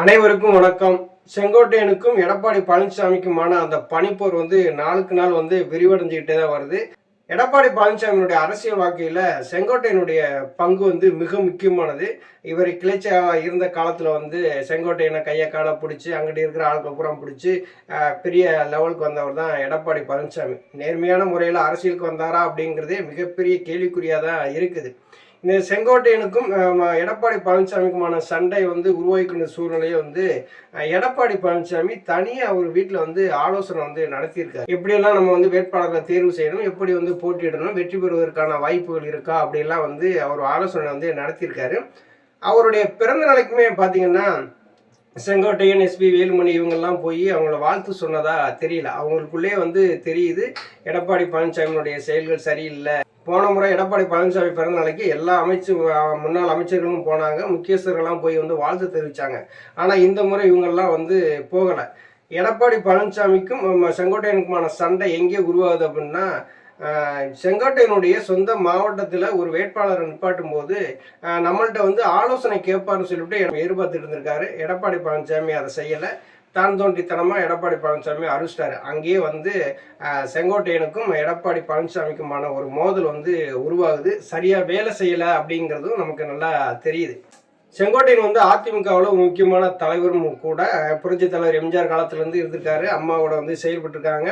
அனைவருக்கும் வணக்கம். செங்கோட்டையனுக்கும் எடப்பாடி பழனிசாமிக்குமான அந்த பனிப்போர் நாளுக்கு நாள் விரிவடைஞ்சுக்கிட்டே தான் வருது. எடப்பாடி பழனிசாமியினுடைய அரசியல் வாழ்க்கையில செங்கோட்டையனுடைய பங்கு மிக முக்கியமானது. இவர் கிளைச்சா இருந்த காலத்துல செங்கோட்டையனை கையை காலை பிடிச்சி அங்கிட்டு இருக்கிற ஆளுக்கு அப்புறம் பிடிச்சி பெரிய லெவலுக்கு வந்தவர் தான் எடப்பாடி பழனிசாமி. நேர்மையான முறையில் அரசியலுக்கு வந்தாரா அப்படிங்கிறதே மிகப்பெரிய கேள்விக்குறியாக தான் இருக்குது. இந்த செங்கோட்டையனுக்கும் எடப்பாடி பழனிசாமிக்குமான சண்டை உருவாக்கின்ற சூழ்நிலையை எடப்பாடி பழனிசாமி தனியாக அவர் வீட்டில் ஆலோசனை நடத்தியிருக்காரு. எப்படியெல்லாம் நம்ம வேட்பாளர்களை தேர்வு செய்யணும், எப்படி போட்டியிடணும், வெற்றி பெறுவதற்கான வாய்ப்புகள் இருக்கா அப்படிலாம் அவர் ஆலோசனை நடத்தியிருக்காரு. அவருடைய பிறந்த நாளைக்குமே பார்த்தீங்கன்னா செங்கோட்டையன், எஸ்பி வேலுமணி இவங்கெல்லாம் போய் அவங்கள வாழ்த்து சொன்னதா தெரியல. அவங்களுக்குள்ளே தெரியுது எடப்பாடி பழனிசாமியினுடைய செயல்கள் சரியில்லை. போன முறை எடப்பாடி பழனிசாமி பிறந்த நாளைக்கு எல்லா முன்னாள் அமைச்சர்களும் போனாங்க, முக்கியஸ்தர்கள்லாம் போய் வாழ்த்து தெரிவித்தாங்க. ஆனால் இந்த முறை இவங்கெல்லாம் போகலை. எடப்பாடி பழனிசாமிக்கும் செங்கோட்டையனுக்குமான சண்டை எங்கே உருவாகுது அப்படின்னா, செங்கோட்டையனுடைய சொந்த மாவட்டத்தில் ஒரு வேட்பாளரை நிப்பாட்டும் போது நம்மள்கிட்ட ஆலோசனை கேட்பார்னு சொல்லிவிட்டு எதிர்பார்த்துட்டு இருந்திருக்காரு. எடப்பாடி பழனிசாமி அதை செய்யலை. தான் தோன்றித்தனமாக எடப்பாடி பழனிசாமி அறிவிச்சிட்டாரு. அங்கேயே செங்கோட்டையனுக்கும் எடப்பாடி பழனிசாமிக்குமான ஒரு மோதல் உருவாகுது. சரியாக வேலை செய்யலை அப்படிங்கிறதும் நமக்கு நல்லா தெரியுது. செங்கோட்டையன் அதிமுகவில் ஒரு முக்கியமான தலைவரும் கூட. புரட்சி தலைவர் எம்ஜிஆர் காலத்திலேருந்து இருந்திருக்காரு. அம்மாவோட செயல்பட்டுருக்காங்க.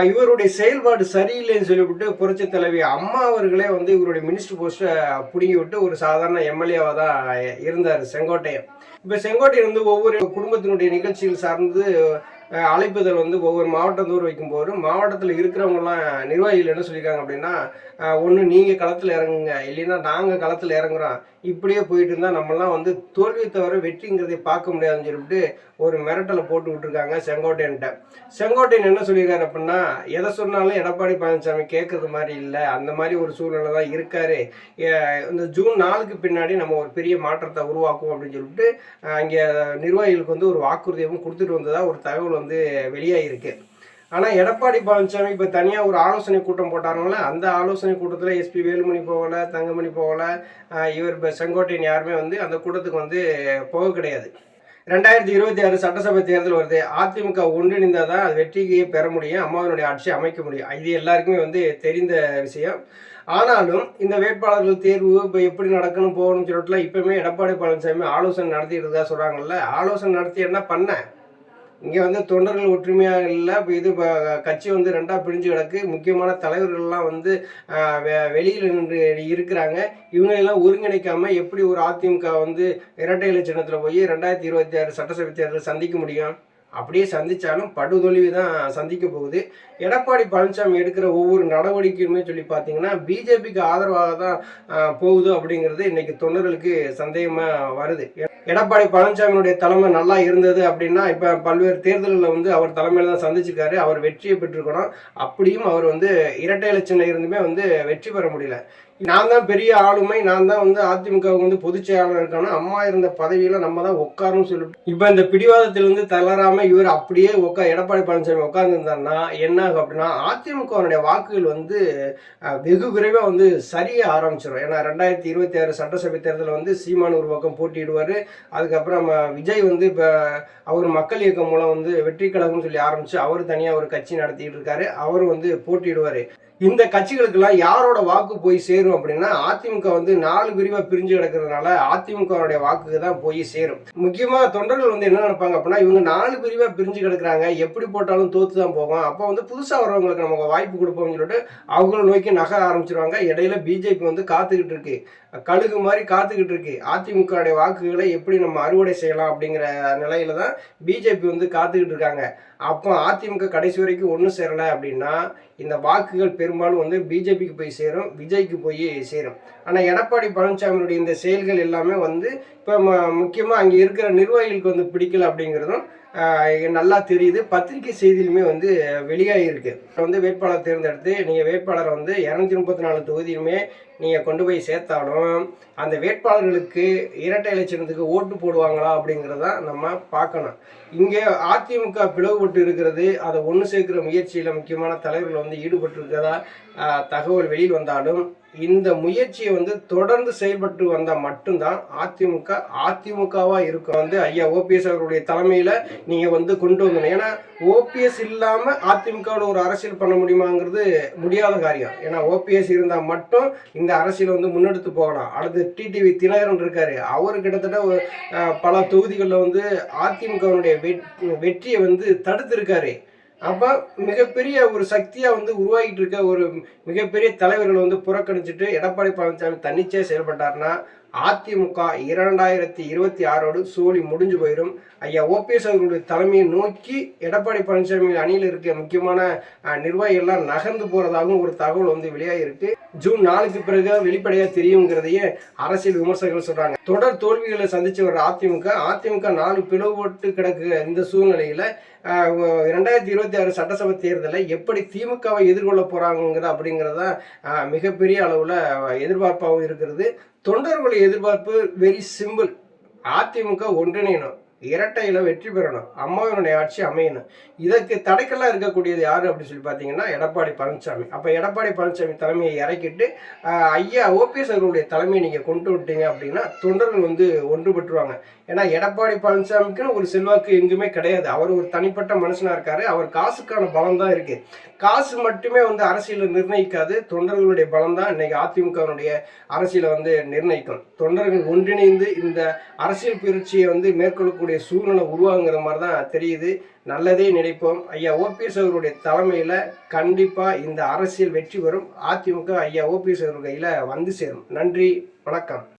இவருடைய செயல்பாடு சரியில்லைன்னு சொல்லிவிட்டு புரட்சி தலைவி அம்மா அவர்களே இவருடைய மினிஸ்டர் போஸ்ட்டை பிடுங்கி விட்டு ஒரு சாதாரண எம்எல்ஏவாக தான் இருந்தார் செங்கோட்டையன். இப்போ செங்கோட்டையன் ஒவ்வொரு குடும்பத்தினுடைய நிகழ்ச்சிகள் சார்ந்து அழைப்புதல் ஒவ்வொரு மாவட்டத்தோடு வைக்கும்போது மாவட்டத்தில் இருக்கிறவங்கலாம் நிர்வாகிகள் என்ன சொல்லியிருக்காங்க அப்படின்னா, ஒன்று நீங்கள் களத்தில் இறங்குங்க, இல்லைன்னா நாங்கள் களத்தில் இறங்குறோம், இப்படியே போயிட்டு இருந்தால் நம்மளாம் தோல்வியை தவிர வெற்றிங்கிறதை பார்க்க முடியாதுன்னு சொல்லிட்டு ஒரு மிரட்டலை போட்டு விட்டுருக்காங்க செங்கோட்டையன்ட்ட. செங்கோட்டையன் என்ன சொல்லியிருக்காரு அப்படின்னா, எதை சொன்னாலும் எடப்பாடி பழனிசாமி கேட்கறது மாதிரி இல்லை, அந்த மாதிரி ஒரு சூழ்நிலை தான் இருக்காரு. இந்த ஜூன் 4க்கு பின்னாடி நம்ம ஒரு பெரிய மாற்றத்தை உருவாக்குவோம் அப்படின்னு சொல்லிட்டு இங்கே நிர்வாகிகளுக்கு ஒரு வாக்குறுதியும் கொடுத்துட்டு வந்ததாக ஒரு தகவல் வெளியாகிருக்கு. ஆனால் எடப்பாடி பழனிசாமி இப்போ தனியாக ஒரு ஆலோசனை கூட்டம் போட்டாருங்கள, அந்த ஆலோசனை கூட்டத்தில் எஸ்பி வேலுமணி போகலை, தங்கமணி போகலை, இவர் செங்கோட்டையன் யாருமே அந்த கூட்டத்துக்கு போக கிடையாது. 2026 சட்டசபை தேர்தல் வருது. அதிமுக ஒன்றிணைந்தால் தான் அது வெற்றியை பெற முடியும், அம்மாவினுடைய ஆட்சி அமைக்க முடியும். இது எல்லாருக்குமே தெரிந்த விஷயம். ஆனாலும் இந்த வேட்பாளர்கள் தேர்வு இப்போ எப்படி நடக்கணும் போகணும்னு சொல்லிட்டுலாம் இப்போவுமே எடப்பாடி பழனிசாமி ஆலோசனை நடத்திட்டு தான் சொல்கிறாங்கல்ல. ஆலோசனை நடத்தி என்ன பண்ண, இங்கே தொண்டர்கள் ஒற்றுமையாக இல்லை. இப்போ இது கட்சி ரெண்டாக பிரிஞ்சு கிடக்கு. முக்கியமான தலைவர்கள்லாம் வெளியில் நின்று இருக்கிறாங்க. இவங்களெல்லாம் ஒருங்கிணைக்காமல் எப்படி ஒரு அதிமுக இரட்டை இலை சின்னத்தில் போய் 2026 சட்டசபை தேர்தல் சந்திக்க முடியும்? அப்படியே சந்தித்தாலும் படுதோல்வி தான் சந்திக்க போகுது. எடப்பாடி பழனிசாமி எடுக்கிற ஒவ்வொரு நடவடிக்கையுமே சொல்லி பார்த்தீங்கன்னா பிஜேபிக்கு ஆதரவாக தான் போகுது அப்படிங்கிறது இன்னைக்கு தொண்டர்களுக்கு சந்தேகமாக வருது. எடப்பாடி பழனிசாமியினுடைய தலைமை நல்லா இருந்தது அப்படின்னா இப்போ பல்வேறு தேர்தல்களில் அவர் தலைமையில் தான் சந்திச்சிருக்காரு. அவர் வெற்றியை பெற்றிருக்கணும். அப்படியும் அவர் இரட்டை இலை சின்னம் இருந்துமே வெற்றி பெற முடியல. நான் தான் பெரிய ஆளுமை, நான் தான் அதிமுகவுக்கு பொதுச் செயலாளர் இருக்கான, அம்மா இருந்த பதவியில் நம்ம தான் உட்காருன்னு சொல்லிட்டு இப்போ இந்த பிடிவாதத்தில் தளராமல் இவர் அப்படியே எடப்பாடி பழனிசாமி உட்கார்ந்துருந்தாருன்னா என்ன ஆகும் அப்படின்னா, அதிமுகவுடைய வாக்குகள் வெகு விரைவாக சரிய ஆரம்பிச்சிடும். ஏன்னா 2026 சட்டசபை தேர்தலில் சீமான் ஒரு பக்கம் போட்டியிடுவார். அதுக்கப்புறம் விஜய் இப்போ அவர் மக்கள் இயக்கம் மூலம் வெற்றி கழகம்னு சொல்லி ஆரம்பித்து அவர் தனியாக ஒரு கட்சி நடத்திட்டு இருக்காரு. அவரும் போட்டியிடுவார். இந்த கட்சிகளுக்கெல்லாம் யாரோட வாக்கு போய் சேரும் அப்படின்னா, அதிமுக 4 பிரிவாக பிரிஞ்சு கிடக்கிறதுனால அதிமுகவுடைய வாக்கு தான் போய் சேரும். முக்கியமாக தொண்டர்கள் என்ன நினைப்பாங்க அப்படின்னா, இவங்க 4 பிரிவாக பிரிஞ்சு கிடக்குறாங்க, எப்படி போட்டாலும் தோத்து தான் போகும், அப்போ புதுசாக வரவங்களுக்கு நமக்கு வாய்ப்பு கொடுப்போம்னு சொல்லிட்டு அவங்கள நோக்கி நகர ஆரம்பிச்சிருவாங்க. இடையில பிஜேபி காத்துக்கிட்டு இருக்கு, கழுகு மாதிரி காத்துக்கிட்டு இருக்கு. அதிமுகவுடைய வாக்குகளை எப்படி நம்ம அறுவடை செய்யலாம் அப்படிங்கிற நிலையில தான் பிஜேபி காத்துக்கிட்டு இருக்காங்க. அப்போ அதிமுக கடைசி வரைக்கும் ஒன்றும் சேரலை அப்படின்னா இந்த வாக்குகள் பெரும்பாலும் பிஜேபிக்கு போய் சேரும், விஜய்க்கு போய் சேரும். ஆனால் எடப்பாடி பழனிசாமியுடைய இந்த செயல்கள் எல்லாமே இப்போ முக்கியமாக அங்கே இருக்கிற நிர்வாகிகளுக்கு பிடிக்கல அப்படிங்கிறதும் நல்லா தெரியுது. பத்திரிகை செய்தியிலுமே வெளியாகிருக்கு. வேட்பாளர் தேர்ந்தெடுத்து நீங்கள் வேட்பாளரை 234 தொகுதியுமே நீங்கள் கொண்டு போய் சேர்த்தாலும் அந்த வேட்பாளர்களுக்கு இரட்டை இலை சின்னத்துக்கு ஓட்டு போடுவாங்களா அப்படிங்கிறத நம்ம பார்க்கணும். இங்கே அதிமுக பிளவுபட்டு இருக்கிறது, அதை ஒன்று சேர்க்கிற முயற்சியில் முக்கியமான தலைவர்கள் ஈடுபட்டு இருக்கிறதா தகவல் வெளியில் வந்தாலும் இந்த முயற்சியை வந்து தொடர்ந்து செயல்பட்டு வந்தால் மட்டும்தான் அதிமுகவா இருக்கும். வந்து ஐயா ஓபிஎஸ் அவருடைய தலைமையில நீங்க வந்து கொண்டு வந்தணும். ஏன்னா ஓபிஎஸ் இல்லாம அதிமுகவோட ஒரு அரசியல் பண்ண முடியுமாங்கிறது முடியாத காரியம். ஏன்னா ஓபிஎஸ் இருந்தா மட்டும் இந்த அரசியல் வந்து முன்னெடுத்து போகலாம். அடுத்து டிடிவி தினகரன் இருக்காரு, அவரு கிட்டத்தட்ட பல தொகுதிகளில் வந்து அதிமுகவுடைய வெற்றியை வந்து தடுத்திருக்காரு. அப்போ மிகப்பெரிய ஒரு சக்தியாக வந்து உருவாகிட்டு இருக்க ஒரு மிகப்பெரிய தலைவர்களை வந்து புறக்கணிச்சுட்டு எடப்பாடி பழனிசாமி தன்னிச்சையாக செயல்பட்டார்னா அதிமுக 2026 சோழி முடிஞ்சு போயிடும். ஐயா ஓபிஎஸ் அவர்களுடைய தலைமையை நோக்கி எடப்பாடி பழனிசாமி அணியில் இருக்க முக்கியமான நிர்வாகிகள்லாம் நகர்ந்து போறதாகவும் ஒரு தகவல் வந்து வெளியாகிருக்கு. ஜூன் 4க்கு பிறகு வெளிப்படையாக தெரியுங்கிறதையே அரசியல் விமர்சகர்கள் சொல்றாங்க. தொடர் தோல்விகளை சந்திச்சு வர்ற அதிமுக 4 பிளவுபட்டு கிடக்கு. இந்த சூழ்நிலையில 2026 சட்டசபை தேர்தலை எப்படி திமுகவை எதிர்கொள்ள போறாங்க அப்படிங்கிறத மிகப்பெரிய அளவுல எதிர்பார்ப்பாகவும் இருக்கிறது. தொண்டர்களுடைய எதிர்பார்ப்பு வெரி சிம்பிள். அதிமுக ஒன்றிணையணும், இரட்டையில வெற்றி பெறணும், அம்மாவினுடைய ஆட்சி அமையணும். இதற்கு தடைக்கெல்லாம் இருக்கக்கூடியது யாரு அப்படின்னு சொல்லி பார்த்தீங்கன்னா எடப்பாடி பழனிசாமி. அப்போ எடப்பாடி பழனிசாமி தலைமையை இறக்கிட்டு ஐயா ஓபிஎஸ் அவர்களுடைய தலைமையை நீங்கள் கொண்டு விட்டீங்க அப்படின்னா தொண்டர்கள் வந்து ஒன்றுபட்டுருவாங்க. ஏன்னா எடப்பாடி பழனிசாமிக்குன்னு ஒரு செல்வாக்கு எங்குமே கிடையாது. அவர் ஒரு தனிப்பட்ட மனுஷனா இருக்காரு. அவர் காசுக்கான பலம் தான் இருக்கு. காசு மட்டுமே வந்து அரசியலை நிர்ணயிக்காது. தொண்டர்களுடைய பலம் தான் இன்னைக்கு அதிமுகவினுடைய அரசியலை வந்து நிர்ணயிக்கும். தொண்டர்கள் ஒன்றிணைந்து இந்த அரசியல் புரட்சியை வந்து மேற்கொள்ளக்கூடிய சூழ்நிலை உருவாங்கிற மாதிரி தான் தெரியுது. நல்லதே நினைப்போம். ஐயா ஓபிஎஸ் அவருடைய தலைமையில கண்டிப்பா இந்த அரசியல் வெற்றி பெறும். அதிமுக ஐயா ஓபிஎஸ் அவர்கள் கையில வந்து சேரும். நன்றி, வணக்கம்.